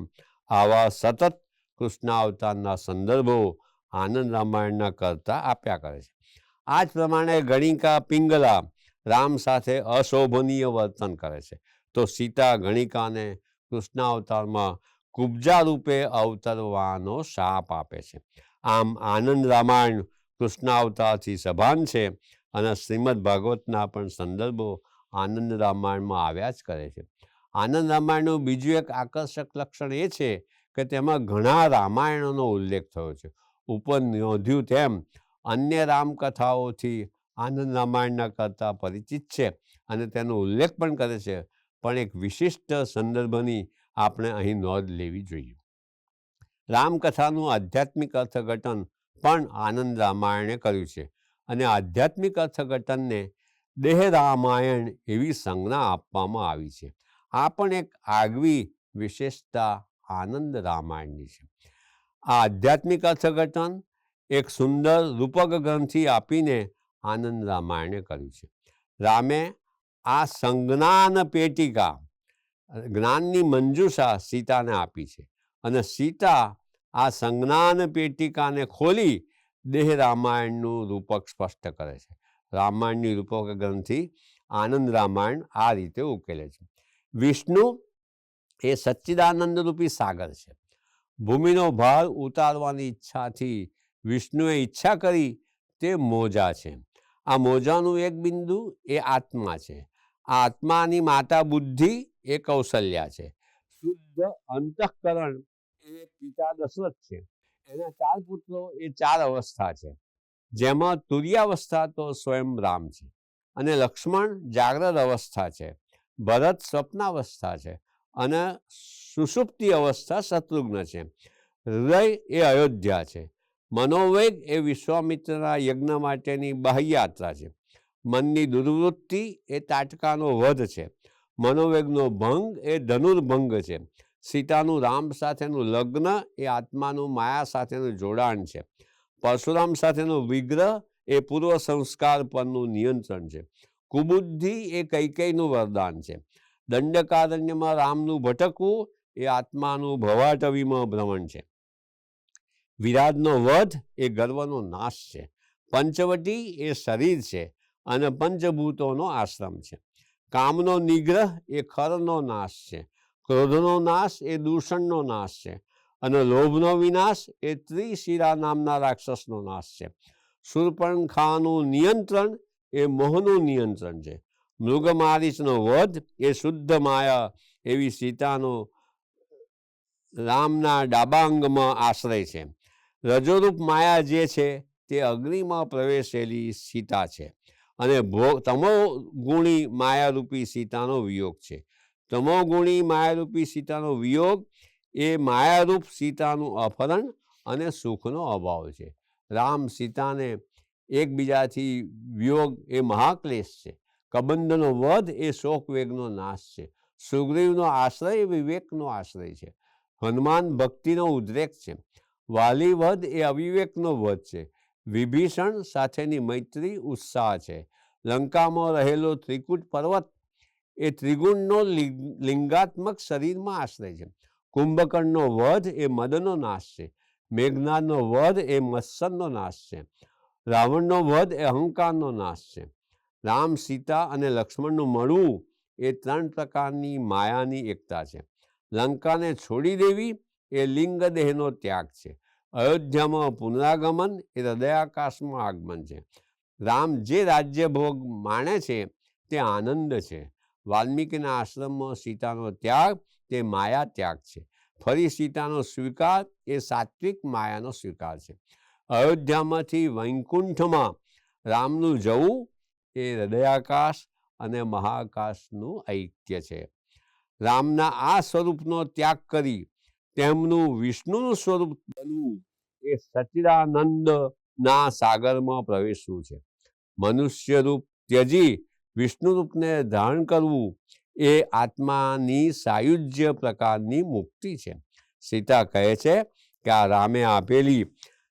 આવા સતત કૃષ્ણ અવતારના સંદર્ભો આનંદ રામાયણના કરતા આપ્યા કરે છે. આ જ પ્રમાણે ગણિકા પિંગલા રામ સાથે અશોભનીય વર્તન કરે છે, તો સીતા ગણિકાને કૃષ્ણ અવતારમાં કુબ્જા રૂપે અવતરવાનો શાપ આપે છે. આમ આનંદ રામાયણ કૃષ્ણ અવતારથી સભાન છે અને શ્રીમદ ભાગવતના પણ સંદર્ભો આનંદ રામાયણમાં આવ્યા જ કરે છે. આનંદ રામાયણનું બીજું એક આકર્ષક લક્ષણ એ છે કે તેમાં ઘણા રામાયણોનો ઉલ્લેખ થયો છે. ઉપર નોંધ્યું તેમ અન્ય રામકથાઓથી આનંદ રામાયણના કરતાં પરિચિત છે અને તેનો ઉલ્લેખ પણ કરે છે, પણ એક વિશિષ્ટ સંદર્ભની આપણે અહીં નોંધ લેવી જોઈએ. રામકથાનું આધ્યાત્મિક અર્થઘટન પણ આનંદ રામાયણે કર્યું છે અને આધ્યાત્મિક અર્થઘટનને દેહ રામાયણ એવી સંજ્ઞા આપવામાં આવી છે. આ પણ એક આગવી વિશેષતા આનંદ રામાયણની છે. આ આધ્યાત્મિક અર્થઘટન એક સુંદર રૂપક ગ્રંથિ આપીને આનંદ રામાયણે કર્યું છે. રામે આ સંજ્ઞાન પેટિકા જ્ઞાનની મંજૂષા સીતાને આપી છે અને સીતા આ સંજ્ઞાન પેટિકાને ખોલી દેહ રામાયણનું રૂપક સ્પષ્ટ કરે છે. રામાયણની રૂપક ગ્રંથિ આનંદ રામાયણ આ રીતે ઉકેલે છે. વિષ્ણુ એ સચ્ચિદાનંદ રૂપી સાગર છે. ભૂમિનો ભાર ઉતારવાની ઈચ્છાથી વિષ્ણુએ ઈચ્છા કરી તે મોજા છે. આ મોજાનું એક બિંદુ એ આત્મા છે. આ આત્માની માતા બુદ્ધિ એ કૌશલ્યા છે. શુદ્ધ અંતઃકરણ એ પિતા દશરથ છે. એના 4 પુત્રો એ 4 અવસ્થા છે, જેમાં તુર્યાવસ્થા તો સ્વયં રામ છે અને લક્ષ્મણ જાગ્રત અવસ્થા છે, ભરત સ્વપ્નાવસ્થા છે અને સુષુપ્તિ અવસ્થા શત્રુઘ્ન છે. હૃદય એ અયોધ્યા છે. મનોવેગ એ વિશ્વામિત્રના યજ્ઞ માટેની બાહ્યયાત્રા છે. મનની દુર્વૃત્તિ એ તાટકાનો વધ છે. મનોવેગનો ભંગ એ ધનુર્ભંગ છે. સીતાનું રામ સાથેનું લગ્ન એ આત્માનું માયા સાથેનું જોડાણ છે. પરશુરામ સાથેનો વિગ્રહ એ પૂર્વ સંસ્કાર પરનું નિયંત્રણ છે. કુબુદ્ધિ એ કૈકેયીનું વરદાન છે. દંડકારણ્યમાં રામનું ભટકવું એ આત્માનું ભવાટવીમાં ભ્રમણ છે. વિરાટનો વધ એ ગર્વનો નાશ છે. પંચવટી એ શરીર છે અને પંચભૂતોનો આશ્રમ છે. કામનો નિગ્રહ એ ખરનો નાશ છે. ક્રોધનો નાશ એ દૂષણનો નાશ છે અને લોભનો વિનાશ એ ત્રિશિરા નામના રાક્ષસનો નાશ છે. શૂર્પણખાનું નિયંત્રણ એ મોહનું નિયંત્રણ છે. મૃગમારીચનો વધ એ શુદ્ધ માયા એવી સીતાનો રામના ડાબા અંગમાં આશ્રય છે. રજોરૂપ માયા જે છે તે અગ્નિમાં પ્રવેશેલી સીતા છે અને તમોગુણી માયારૂપી સીતાનો વિયોગ છે. તમોગુણી માયારૂપી સીતાનો વિયોગ એ માયારૂપ સીતાનું અપહરણ અને સુખનો અભાવ છે. રામ સીતાને એકબીજાથી વિયોગ એ મહાક્લેશ છે. કબંધનો વધ એ શોકવેગનો નાશ છે. સુગ્રીવનો આશ્રય વિવેકનો આશ્રય છે. હનુમાન ભક્તિનો ઉદ્રેક છે. વાલી વધ એ અવિવેકનો વધ છે. વિભીષણ સાથેની મૈત્રી ઉત્સાહ છે. લંકામાં રહેલો ત્રિકૂટ પર્વત એ ત્રિગુણનો લિંગાત્મક શરીરમાં આશ્રય છે. કુંભકર્ણનો વધ એ મદનો નાશ છે. મેઘનાદનો વધ એ મત્સરનો નાશ છે. રાવણનો વધ એ અહંકારનો નાશ છે. રામ, સીતા અને લક્ષ્મણનું મળવું એ 3 પ્રકારની માયાની એકતા છે. લંકાને છોડી દેવી એ લિંગદેહનો ત્યાગ છે. અયોધ્યામાં પુનરાગમન એ હૃદયાકાશમાં આગમન છે. રામ જે રાજ્ય ભોગ માણે છે તે આનંદ છે. વાલ્મીકીના આશ્રમમાં સીતાનો ત્યાગ તે માયા ત્યાગ છે. ફરી સીતાનો સ્વીકાર એ સાત્વિક માયાનો સ્વીકાર છે. અયોધ્યામાંથી વૈકુંઠમાં રામનું જવું એ હૃદયાકાશ અને મહાકાશનું ઐક્ય છે. રામના આ સ્વરૂપનો ત્યાગ કરી તેમનું વિષ્ણુનું સ્વરૂપ બનવું એ સચ્ચિદાનંદના સાગરમાં પ્રવેશવું છે. મનુષ્ય રૂપ ત્યજી વિષ્ણુ રૂપને ધારણ કરવું એ આત્માની સાયુજ્ય પ્રકારની મુક્તિ છે. સીતા કહે છે કે આ રામે આપેલી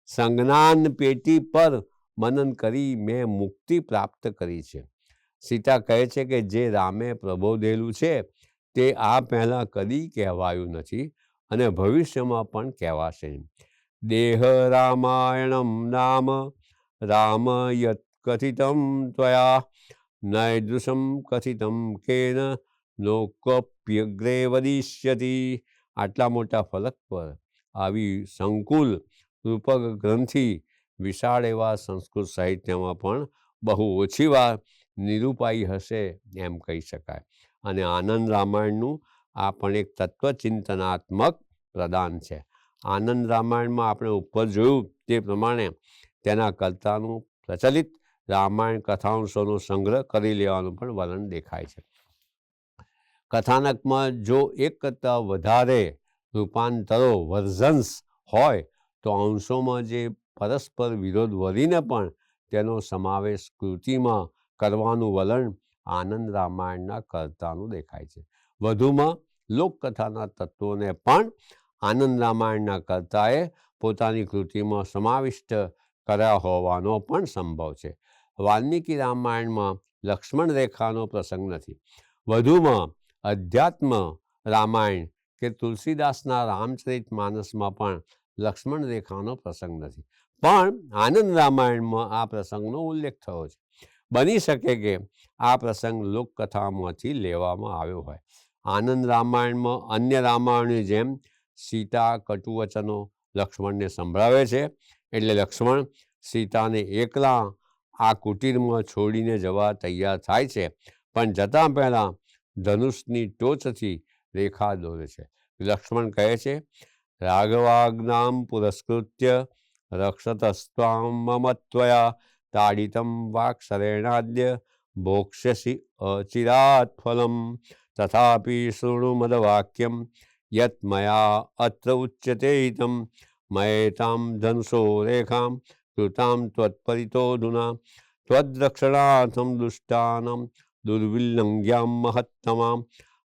સંજ્ઞાન પેટી પર મનન કરી મેં મુક્તિ પ્રાપ્ત કરી છે. સીતા કહે છે કે જે રામે પ્રબોધેલું છે તે આ પહેલાં કદી કહેવાયું નથી અને ભવિષ્યમાં પણ કહેવાશે નહીં. દેહ રામાયણમ નામ રામ યત કથિતમ ત્વયા નૈદૃશમ કથિતમ કેન લોકપ્યગ્રે વદિષ્યતિ. આટલા મોટા ફલક પર આવી સંકુલ રૂપક ગ્રંથિ વિશાળ એવા સંસ્કૃત સાહિત્યમાં પણ બહુ ઓછી વાર નિરૂપાઈ હશે એમ કહી શકાય. અને આનંદ રામાયણનું આ પણ એક તત્વચિંતનાત્મક પ્રદાન છે. આનંદ રામાયણમાં આપણે ઉપર જોયું તે પ્રમાણે તેના કર્તાનું પ્રચલિત રામાયણ કથાંશોનો સંગ્રહ કરી લેવાનું પણ વલણ દેખાય છે. કથાનકમાં જો એક કરતાં વધારે રૂપાંતરો વર્ઝન્સ હોય તો અંશોમાં જે પરસ્પર વિરોધ વધીને પણ તેનો સમાવેશ કૃતિમાં કરવાનું વલણ આનંદ રામાયણના કર્તાનું દેખાય છે. વધુમાં લોકકથાના તત્વોને પણ આનંદ રામાયણના કર્તાએ પોતાની કૃતિમાં સમાવિષ્ટ કર્યા હોવાનો પણ સંભવ છે. વાલ્મીકી રામાયણમાં લક્ષ્મણ રેખાનો પ્રસંગ નથી. વધુમાં અધ્યાત્મ રામાયણ કે તુલસીદાસના રામચરિત માનસમાં પણ લક્ષ્મણ રેખાનો પ્રસંગ નથી. પણ આનંદ રામાયણમાં આ પ્રસંગનો ઉલ્લેખ થયો છે. બની શકે કે આ પ્રસંગ લોકકથામાંથી લેવામાં આવ્યો હોય. આનંદ રામાયણમાં અન્ય રામાયણની જેમ સીતા કટુવચનો લક્ષ્મણને સંભળાવે છે. એટલે લક્ષ્મણ સીતાને એકલા આ કુટીરમાં છોડીને જવા તૈયાર થાય છે, પણ જતાં પહેલાં ધનુષની ટોચથી રેખા દોરે છે. લક્ષ્મણ કહે છે, રાઘવાજ્ઞામ પુરસ્કૃત્ય રક્ષતસ્ત્વાં મમ ત્વયા તાડિતમ વાક્શરેણાદ્ય ભોક્ષ્યસી અચિરાત ફલમ તથાપિ શૃણુ મદવાક્યમ યત મયા અત્ર ઉચ્યતે હિતમ મયેતામ ધનુષો રેખામ કૃતામ ત્વત્પરિતોધુના ત્વદ્રક્ષણાર્થમ દુષ્ટાનામ દુર્વિલ્લંઘ્યામ મહત્તમામ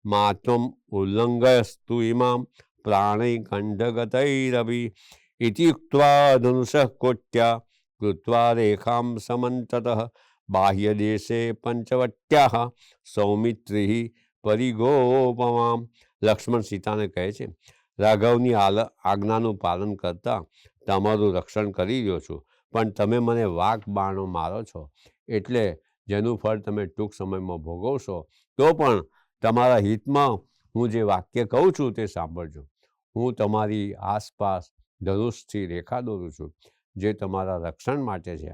માત્વમ ઉલ્લંઘયસ્તુ ઇમામ પ્રાણૈકંઠગતૈરપી ઇતિ ઉક્ત્વા ધનુષઃ કોટ્યા કૃત્વા રેખાં સમંતતઃ બાહ્યદેશે પંચવટ્યાઃ સૌમિત્રીઃ પરિગોપમામ. લક્ષ્મણ સીતાને કહે છે, રાઘવની આજ્ઞાનું પાલન કરતાં તમારું રક્ષણ કરી રહ્યો છું, પણ તમે મને વાક બાણો મારો છો, એટલે જેનું ફળ તમે ટૂંક સમયમાં ભોગવશો. તો પણ તમારા હિતમાં હું જે વાક્ય કહું છું તે સાંભળજો. હું તમારી આસપાસ ધનુષથી રેખા દોરું છું, જે તમારા રક્ષણ માટે છે,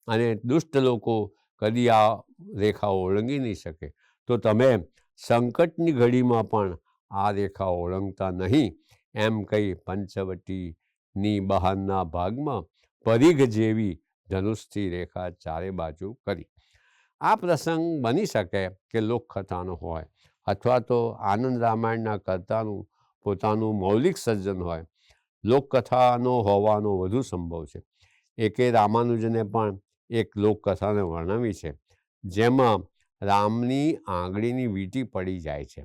અને દુષ્ટ લોકો કદી આ રેખાઓ ઓળંગી નહીં શકે. તો તમે સંકટની ઘડીમાં પણ આ રેખાઓ ઓળંગતા નહીં, એમ કહી પંચવટીની બહારના ભાગમાં પરિઘ જેવી ધનુષથી રેખા ચારે બાજુ કરી. આ પ્રસંગ બની શકે કે લોકકથાનો હોય અથવા તો આનંદ રામાયણના કર્તાનું પોતાનું મૌલિક સર્જન હોય. લોકકથાનો હોવાનો વધુ સંભવ છે. એકે રામાનુજને પણ એક લોકકથાને વર્ણવી છે, જેમાં રામની આંગળીની વીંટી પડી જાય છે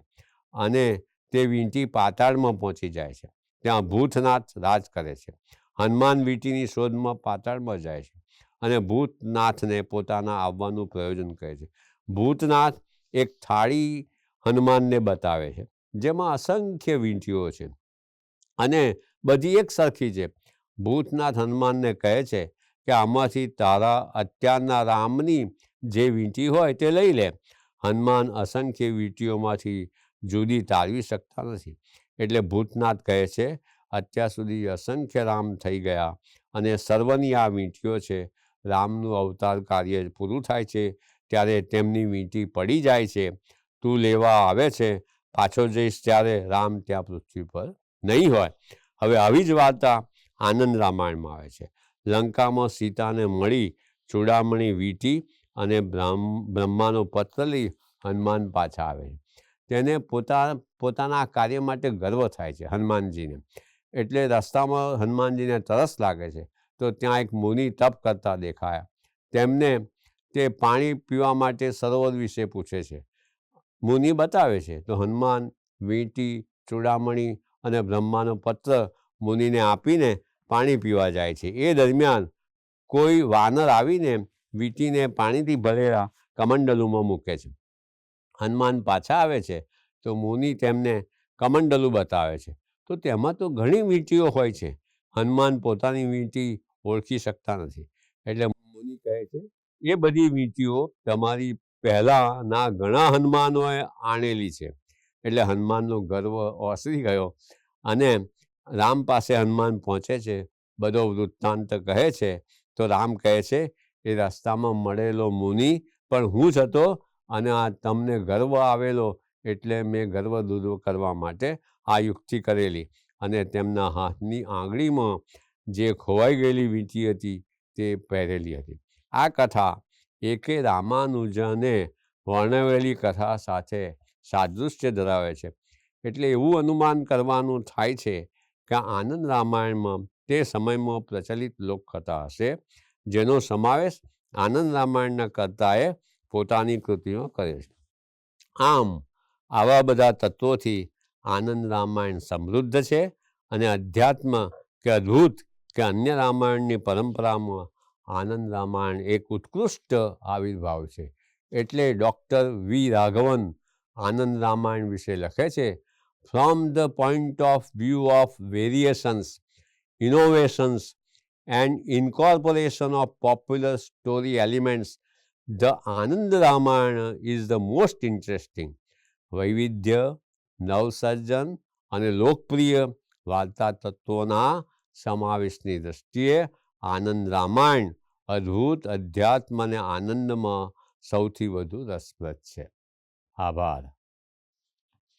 અને તે વીંટી પાતાળમાં પહોંચી જાય છે. ત્યાં ભૂતનાથ રાજ કરે છે. હનુમાન વીંટીની શોધમાં પાતાળમાં જાય છે અને ભૂતનાથને પોતાના આવવાનું પ્રયોજન કહે છે. ભૂતનાથ એક થાળી હનુમાનને બતાવે છે, જેમાં અસંખ્ય વીંટીઓ છે અને બધી એક સરખી છે. ભૂતનાથ હનુમાનને કહે છે કે આમાંથી તારા અત્યારના રામની જે વીંટી હોય તે લઈ લે. હનુમાન અસંખ્ય વીંટીઓમાંથી જુદી તારવી શકતા નથી. એટલે ભૂતનાથ કહે છે, અત્યાર સુધી અસંખ્ય રામ થઈ ગયા અને સર્વની આ વીંટીઓ છે. રામનું અવતાર કાર્ય પૂરું થાય છે ત્યારે તેમની વીંટી પડી જાય છે. તું લેવા આવે છે, પાછો જઈશ ત્યારે રામ ત્યાં પૃથ્વી પર નહીં હોય. હવે આવી જ વાર્તા આનંદ રામાયણમાં આવે છે. લંકામાં સીતાને મળી ચૂડામણી વીંટી અને બ્રહ્માનો પત્ર લઈ હનુમાન પાછા આવે છે. તેને પોતાના કાર્ય માટે ગર્વ થાય છે હનુમાનજીને. એટલે રસ્તામાં હનુમાનજીને તરસ લાગે છે, તો ત્યાં એક મુનિ તપ કરતા દેખાયા. તેમને તે પાણી પીવા માટે સરોવર વિશે પૂછે છે. મુનિ બતાવે છે. તો હનુમાન વીંટી, ચૂડામણી અને બ્રહ્માનો પત્ર મુનિને આપીને પાણી પીવા જાય છે. એ દરમિયાન કોઈ વાનર આવીને વીંટીને પાણીથી ભરેલા કમંડલુમાં મૂકે છે. હનુમાન પાછા આવે છે તો મુનિ તેમને કમંડલું બતાવે છે. તો તેમાં તો ઘણી વીંટીઓ હોય છે. હનુમાન પોતાની વીંટી ઓળખી શકતા નથી. એટલે મુનિ કહે છે એ બધી વીંટીઓ તમારી પહેલાંના ઘણા હનુમાનોએ આણેલી છે. એટલે હનુમાનનો ગર્વ ઓસરી ગયો અને રામ પાસે હનુમાન પહોંચે છે, બધો વૃત્તાંત કહે છે. તો રામ કહે છે એ રસ્તામાં મળેલો મુનિ પણ હું જ હતો અને આ તમને ગર્વ આવેલો એટલે મેં ગર્વ દૂર કરવા માટે આ યુક્તિ કરેલી અને તેમના હાથની આંગળીમાં જે ખોવાઈ ગયેલી વીંટી હતી તે પહેરેલી હતી. આ કથા એકે રામાનુજને વર્ણવેલી કથા સાથે સાદૃશ્ય ધરાવે છે. એટલે એવું અનુમાન કરવાનું થાય છે કે આનંદ રામાયણમાં તે સમયમાં પ્રચલિત લોકકથા હશે જેનો સમાવેશ આનંદ રામાયણના કર્તાએ પોતાની કૃતિમાં કર્યો છે. આમ આવા બધા તત્વોથી આનંદ રામાયણ સમૃદ્ધ છે અને અધ્યાત્મ કે અદ્ભુત કે અન્ય રામાયણની પરંપરામાં આનંદ રામાયણ એક ઉત્કૃષ્ટ આવિર્ભાવ છે. એટલે ડૉક્ટર વી રાઘવન આનંદ રામાયણ વિશે લખે છે, from the point of view of variations, innovations and incorporation of popular story elements, the Anand Ramayana is the most interesting. વૈવિધ્ય, નવસર્જન અને લોકપ્રિય વાર્તા તત્વોના સમાવેશની દૃષ્ટિએ આનંદ રામાયણ અદ્ભુત અધ્યાત્મ અને આનંદમાં સૌથી વધુ રસપ્રદ છે. આભાર.